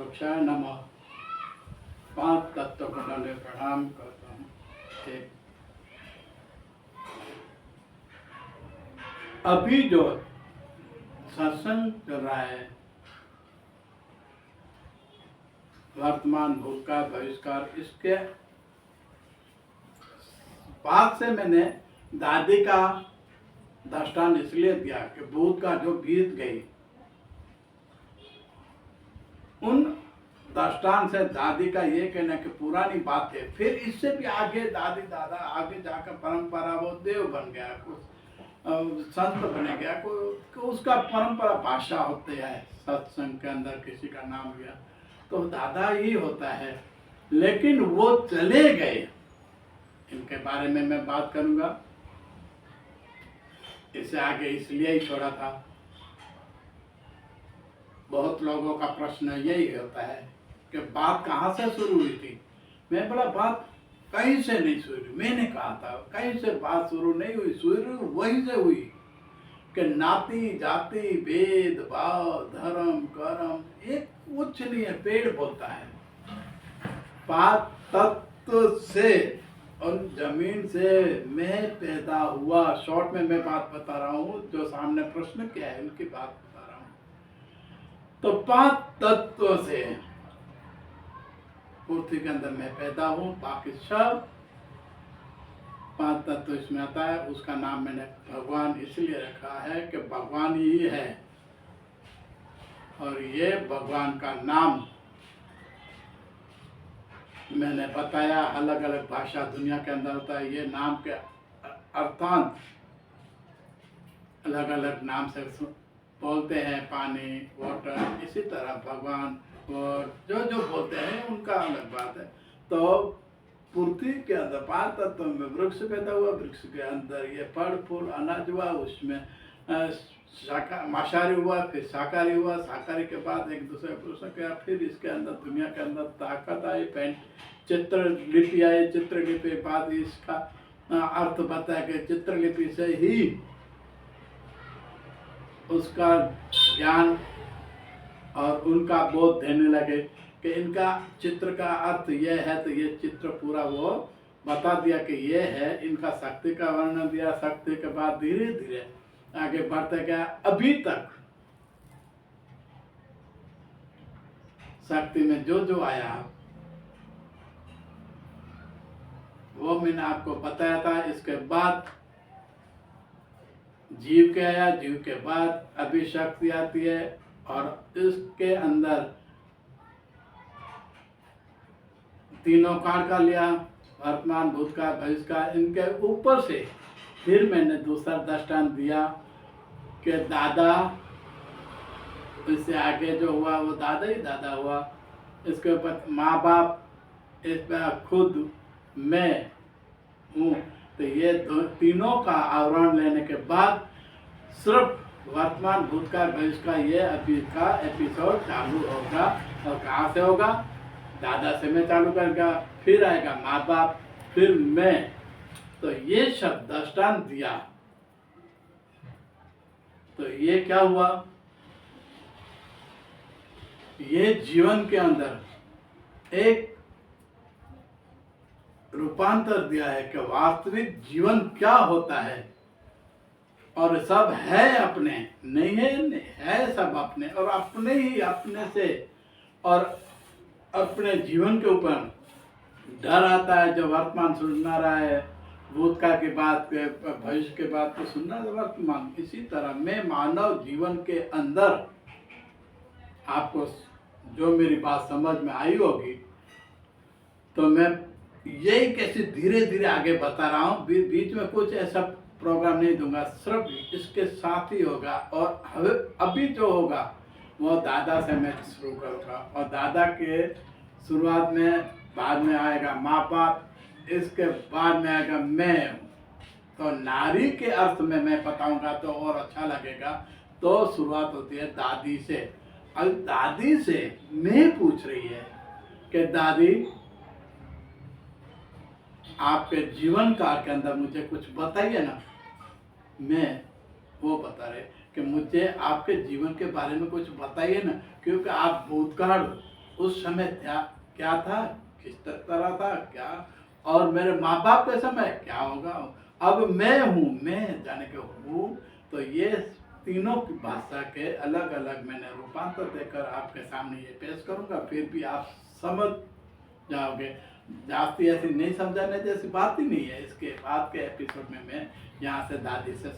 वृक्षाय नमः। 5 तत्व को दंडे प्रणाम करता हूँ। एक अभी जो सत्संग चल रहा है, वर्तमान भूतकाल भविष्यकाल, इसके बाद से मैंने दादी का दृष्टांत इसलिए दिया कि भूत का जो बीत गई, उन दृष्टांत से दादी का ये कहना कि पुरानी बात है। फिर इससे भी आगे दादी दादा आगे जाकर परंपरा वो देव बन गया, कुछ संत बने गया, कोई उसका परंपरा भाषा होती है। सत्संग के अंदर किसी का नाम लिया तो दादा ही होता है, लेकिन वो चले गए। इनके बारे में मैं बात करूंगा, इसे आगे इसलिए ही छोड़ा था। बहुत लोगों का प्रश्न यही होता है कि बात कहाँ से शुरू हुई थी। मैं बोला बात कहीं से नहीं शुरू, मैंने कहा था कहीं से बात शुरू नहीं हुई, शुरू वहीं से हुई कि नाती जाति भेद भाव धर्म कर्म एक कुछ नहीं है। पेड़ बोलता है पात तत्व से और जमीन से मैं पैदा हुआ। शॉर्ट में मैं बात बता रहा हूँ, जो सामने प्रश्न क्या है उनकी बात बता रहा हूँ। तो 5 तत्व से पृथ्वी के अंदर मैं पैदा हूँ, बाकी सब 5 तत्व इसमें आता है। उसका नाम मैंने भगवान इसलिए रखा है कि भगवान ही है, और ये भगवान का नाम मैंने बताया अलग अलग भाषा दुनिया के अंदर होता है। ये नाम के अर्थांत अलग अलग नाम से बोलते हैं, पानी वाटर, इसी तरह भगवान और जो जो बोलते हैं उनका अलग बात है। तो पृथ्वी के अंदर 5 तत्व में वृक्ष पैदा हुआ, वृक्ष के अंदर ये फल फूल अनाज हुआ, उसमें मांसाहारी हुआ, फिर शाकाहारी हुआ, शाकाहारी के बाद एक दूसरे प्रश्न किया, फिर इसके अंदर दुनिया के अंदर ताकत आई, पेंट चित्रलिपि आई, चित्रलिपि के बाद इसका अर्थ बताया कि चित्रलिपि से ही उसका ज्ञान और उनका बोध देने लगे कि इनका चित्र का अर्थ यह है, तो ये चित्र पूरा वो बता दिया कि ये है। इनका शक्ति का वर्णन दिया, शक्ति के बाद धीरे धीरे आगे बढ़ते गया। अभी तक शक्ति में जो जो आया वो मैंने आपको बताया था। इसके बाद जीव के आया, जीव के बाद अभी शक्ति आती है, और इसके अंदर तीनों काल का लिया, वर्तमान भूतकाल भविष्यकाल। इनके ऊपर से फिर मैंने दूसरा दृष्टांत दिया कि दादा, इससे आगे जो हुआ वो दादा ही दादा हुआ। इसके ऊपर माँ बाप, इस पर खुद मैं हूँ। तो ये तीनों का आवरण लेने के बाद सिर्फ वर्तमान भूतकाल भविष्य का ये अभी का एपिसोड चालू होगा। और कहाँ से होगा? दादा से मैं चालू करेगा, फिर आएगा माँ बाप, फिर मैं। तो ये शब्द दृष्टांत दिया, तो ये क्या हुआ? ये जीवन के अंदर एक रूपांतर दिया है कि वास्तविक जीवन क्या होता है। और सब है अपने, नहीं है सब अपने, और अपने ही अपने से और अपने जीवन के ऊपर डर आता है। जो वर्तमान सुनना रहा है, भूतकाल की बात भविष्य के बात को सुनना है वर्तमान। इसी तरह मैं मानव जीवन के अंदर, आपको जो मेरी बात समझ में आई होगी, तो मैं यही कैसे धीरे धीरे आगे बता रहा हूँ। बीच में कुछ ऐसा प्रोग्राम नहीं दूंगा, सिर्फ इसके साथ ही होगा। और अभी जो होगा वो दादा से मैं शुरू करूँगा, और दादा के शुरुआत में, बाद में आएगा माँ बाप, इसके बाद में आएगा मैं हूँ। तो नारी के अर्थ में मैं बताऊंगा तो और अच्छा लगेगा। तो शुरुआत होती है दादी से। अब दादी से मैं पूछ रही है कि दादी, आपके जीवन काल के अंदर मुझे कुछ बताइए ना। मैं वो बता रहे कि मुझे आपके जीवन के बारे में कुछ बताइए ना, क्योंकि आप भूतकाल उस समय क्या क्या था, किस तरह था क्या, और मेरे माँ बाप के समय क्या होगा, अब मैं हूँ, मैं जाने के हूँ। तो ये तीनों की भाषा के अलग अलग मैंने रूपांतर देकर आपके सामने ये पेश करूँगा, फिर भी आप समझ जाओगे। जास्ती ऐसी नहीं समझाने जैसी बात ही नहीं है। इसके बाद के एपिसोड में मैं यहाँ से दादी से